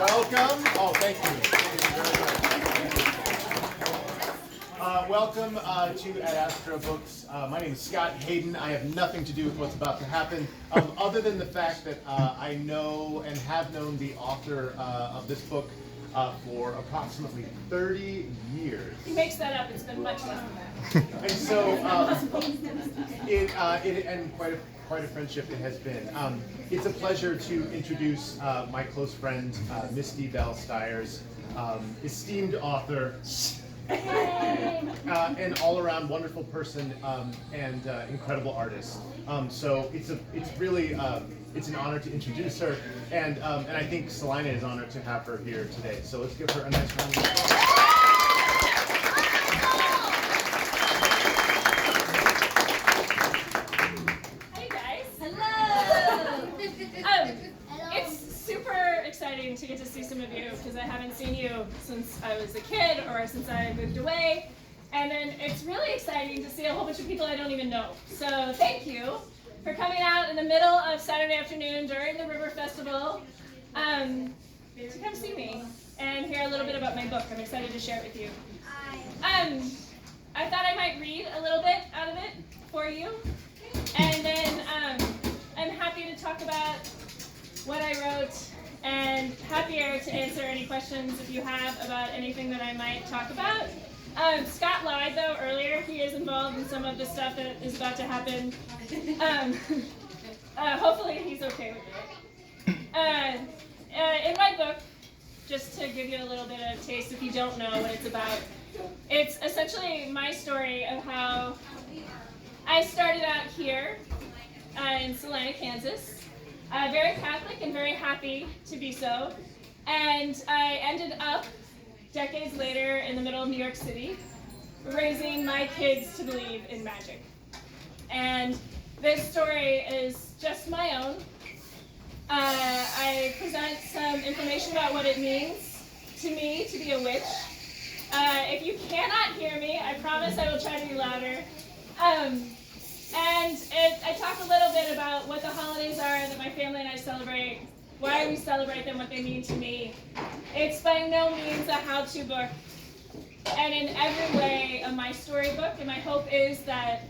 Welcome. Oh, thank you. Welcome to Ad Astra Books. My name is Scott Hayden. I have nothing to do with what's about to happen, other than the fact that I know and have known the author of this book for approximately 30 years. He makes that up. It's been much less than that. And so, and quite a friendship it has been. It's a pleasure to introduce my close friend, Misty Stiers, esteemed author, an all-around wonderful person, and incredible artist. So it's really it's an honor to introduce her, and I think Salina is honored to have her here today. So let's give her a nice round of applause. To get to see some of you because I haven't seen you since I was a kid or since I moved away, and then it's really exciting to see a whole bunch of people I don't even know. So thank you for coming out in the middle of Saturday afternoon during the River Festival to come see me and hear a little bit about my book. I'm excited to share it with you. I thought I might read a little bit out of it for you, and then I'm happy to talk about what I wrote, and happier to answer any questions if you have about anything that I might talk about. Scott lied though earlier. He is involved in some of the stuff that is about to happen. Hopefully he's okay with it. In my book, just to give you a little bit of taste if you don't know what it's about, it's essentially my story of how I started out here in Salina, Kansas. Very Catholic and very happy to be so. And I ended up, decades later, in the middle of New York City, raising my kids to believe in magic. And this story is just my own. I present some information about what it means to me to be a witch. If you cannot hear me, I promise I will try to be louder. I talk a little bit about what the holidays are that my family and I celebrate, why we celebrate them, what they mean to me. It's by no means a how-to book, and in every way my storybook, and my hope is that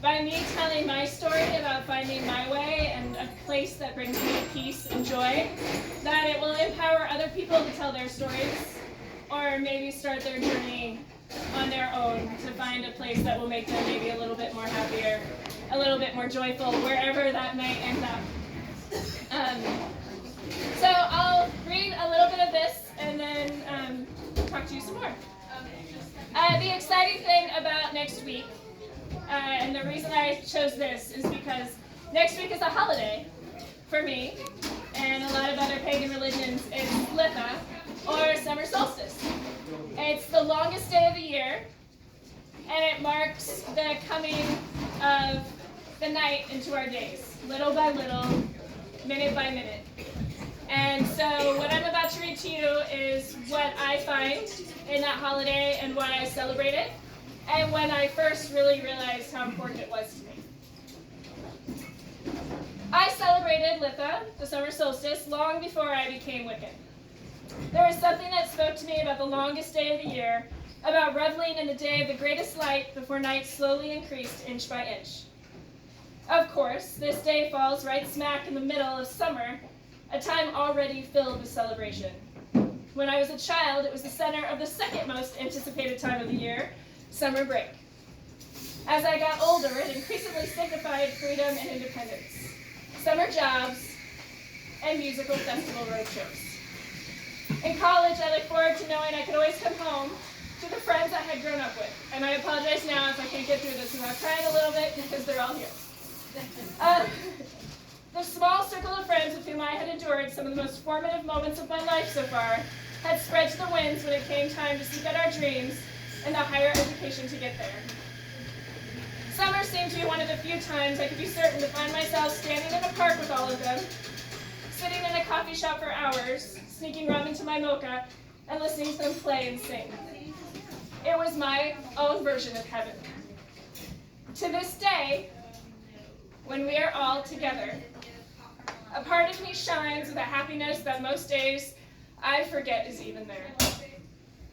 by me telling my story about finding my way and a place that brings me peace and joy, that it will empower other people to tell their stories, or maybe start their journey on their own to find a place that will make them maybe a little bit more happier, a little bit more joyful, wherever that may end up. So I'll read a little bit of this and then talk to you some more. The exciting thing about next week, and the reason I chose this is because next week is a holiday for me and a lot of other pagan religions. It's Litha, or summer solstice. It's the longest day of the year, and it marks the coming of the night into our days, little by little, minute by minute. And so what I'm about to read to you is what I find in that holiday and why I celebrate it, and when I first really realized how important it was to me. I celebrated Litha, the summer solstice, long before I became Wiccan. There was something that spoke to me about the longest day of the year, about reveling in the day of the greatest light before night slowly increased inch by inch. Of course, this day falls right smack in the middle of summer, a time already filled with celebration. When I was a child, it was the center of the second most anticipated time of the year, summer break. As I got older, it increasingly signified freedom and independence, summer jobs, and musical festival roadshows. In college, I looked forward to knowing I could always come home to the friends I had grown up with. And I apologize now if I can't get through this, because I'm crying a little bit because they're all here. The small circle of friends with whom I had endured some of the most formative moments of my life so far had spread to the winds when it came time to seek out our dreams and the higher education to get there. Summer seemed to be one of the few times I could be certain to find myself standing in a park with all of them, sitting in a coffee shop for hours, sneaking rum into my mocha, and listening to them play and sing. It was my own version of heaven. To this day, when we are all together, A part of me shines with a happiness that most days I forget is even there.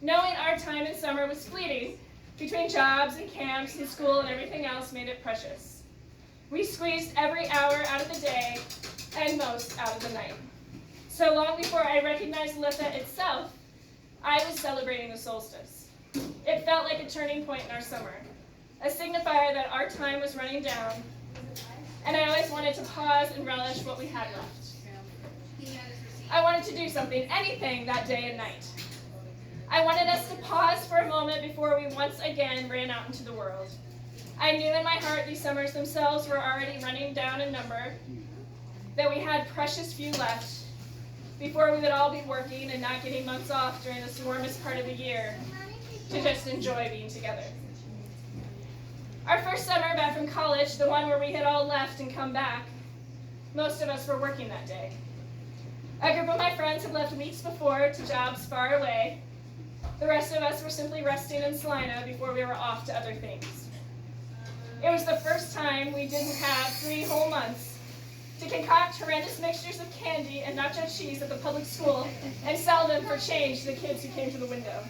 Knowing our time in summer was fleeting, between jobs and camps and school and everything else made it precious. We squeezed every hour out of the day and most out of the night. So long before I recognized Litha itself, I was celebrating the solstice. It felt like a turning point in our summer, a signifier that our time was running down, and I always wanted to pause and relish what we had left. I wanted to do something, anything, that day and night. I wanted us to pause for a moment before we once again ran out into the world. I knew in my heart these summers themselves were already running down in number, that we had precious few left before we would all be working and not getting months off during the warmest part of the year to just enjoy being together. Our first summer back from college, the one where we had all left and come back, most of us were working that day. A group of my friends had left weeks before to jobs far away. The rest of us were simply resting in Salina before we were off to other things. It was the first time we didn't have 3 whole months to concoct horrendous mixtures of candy and nacho cheese at the public school and sell them for change to the kids who came to the window.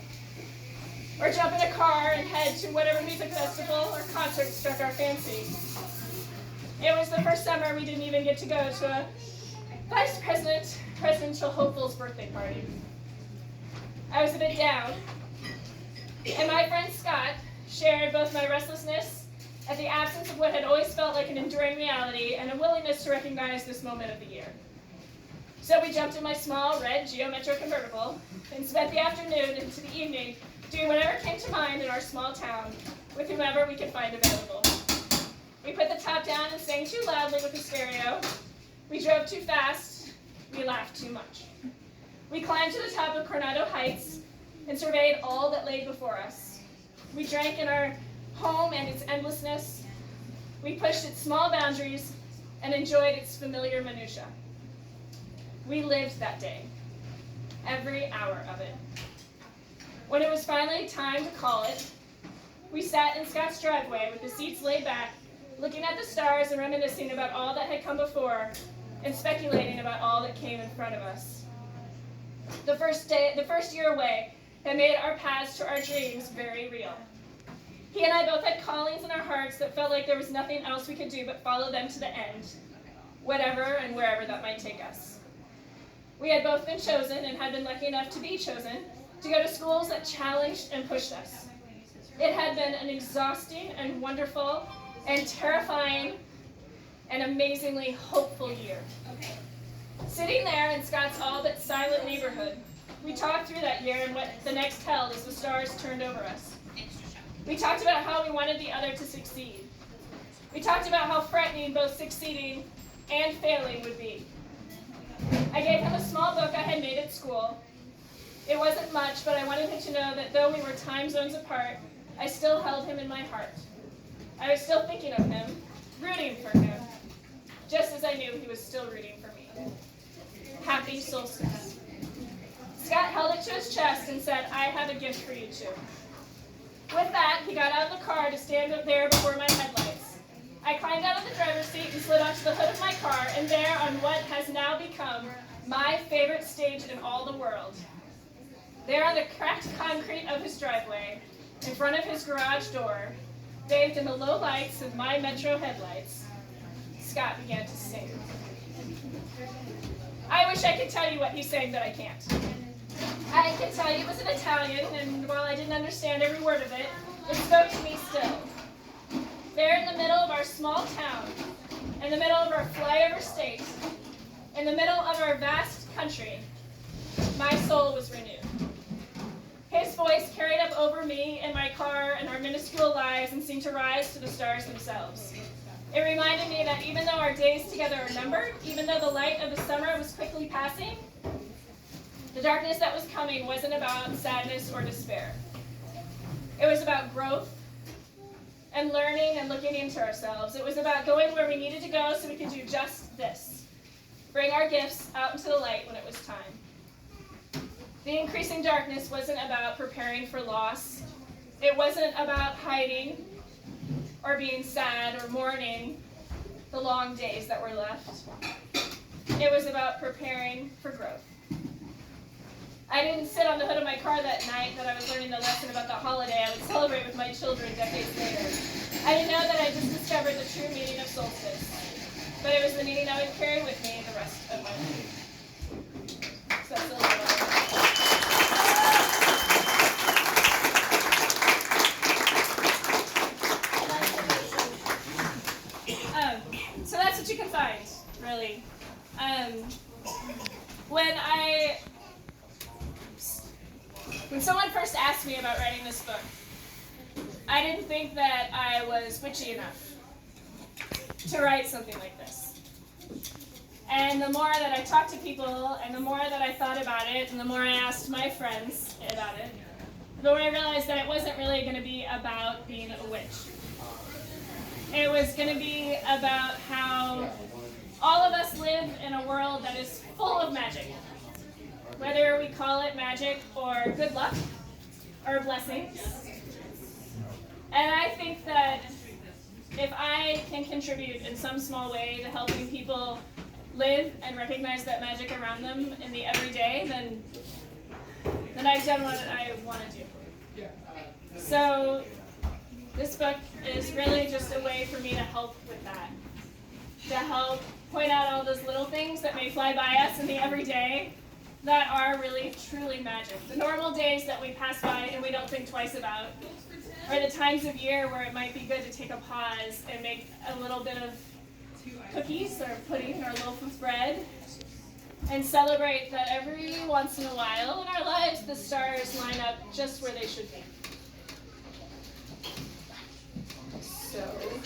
Or jump in a car and head to whatever music festival or concert struck our fancy. It was the first summer we didn't even get to go to a vice presidential hopeful's birthday party. I was a bit down, and my friend Scott shared both my restlessness at the absence of what had always felt like an enduring reality and a willingness to recognize this moment of the year. So we jumped in my small red Geo Metro convertible and spent the afternoon into the evening doing whatever came to mind in our small town with whomever we could find available. We put the top down and sang too loudly with the stereo. We drove too fast. We laughed too much. We climbed to the top of Coronado Heights and surveyed all that lay before us. We drank in our home and its endlessness. We pushed its small boundaries and enjoyed its familiar minutiae. We lived that day, every hour of it. When it was finally time to call it, we sat in Scott's driveway with the seats laid back, looking at the stars and reminiscing about all that had come before and speculating about all that came in front of us. The first year away had made our paths to our dreams very real. He and I both had callings in our hearts that felt like there was nothing else we could do but follow them to the end, whatever and wherever that might take us. We had both been chosen and had been lucky enough to be chosen to go to schools that challenged and pushed us. It had been an exhausting and wonderful and terrifying and amazingly hopeful year. Sitting there in Scott's all but silent neighborhood, we talked through that year and what the next held as the stars turned over us. We talked about how we wanted the other to succeed. We talked about how frightening both succeeding and failing would be. I gave him a small book I had made at school. It wasn't much, but I wanted him to know that though we were time zones apart, I still held him in my heart. I was still thinking of him, rooting for him, just as I knew he was still rooting for me. Happy solstice. Scott held it to his chest and said, "I have a gift for you too." With that, he got out of the car to stand up there before my headlights. I climbed out of the driver's seat and slid onto the hood of my car, and there on what has now become my favorite stage in all the world, there on the cracked concrete of his driveway, in front of his garage door, bathed in the low lights of my Metro headlights, Scott began to sing. I wish I could tell you what he sang, but I can't. I can tell you it was in Italian, and while I didn't understand every word of it, it spoke to me still. There in the middle of our small town, in the middle of our flyover state, in the middle of our vast country, my soul was renewed. His voice carried up over me and my car and our minuscule lives and seemed to rise to the stars themselves. It reminded me that even though our days together are numbered, even though the light of the summer was quickly passing, the darkness that was coming wasn't about sadness or despair. It was about growth and learning and looking into ourselves. It was about going where we needed to go so we could do just this, bring our gifts out into the light when it was time. The increasing darkness wasn't about preparing for loss. It wasn't about hiding or being sad or mourning the long days that were left. It was about preparing for growth. I didn't sit on the hood of my car that night that I was learning the lesson about the holiday I would celebrate with my children decades later. I didn't know that I just discovered the true meaning of solstice, but it was the meaning I would carry with me the rest of my life. So that's a little bit. So that's what you can find, really. When someone first asked me about writing this book, I didn't think that I was witchy enough to write something like this. And the more that I talked to people, and the more that I thought about it, and the more I asked my friends about it, the more I realized that it wasn't really going to be about being a witch. It was going to be about how all of us live in a world that is full of magic. Whether we call it magic or good luck or blessings. And I think that if I can contribute in some small way to helping people live and recognize that magic around them in the everyday, then I've done what I want to do. So this book is really just a way for me to help with that. To help point out all those little things that may fly by us in the everyday that are really, truly magic. The normal days that we pass by and we don't think twice about, or the times of year where it might be good to take a pause and make a little bit of cookies or pudding or a loaf of bread and celebrate that every once in a while in our lives the stars line up just where they should be. So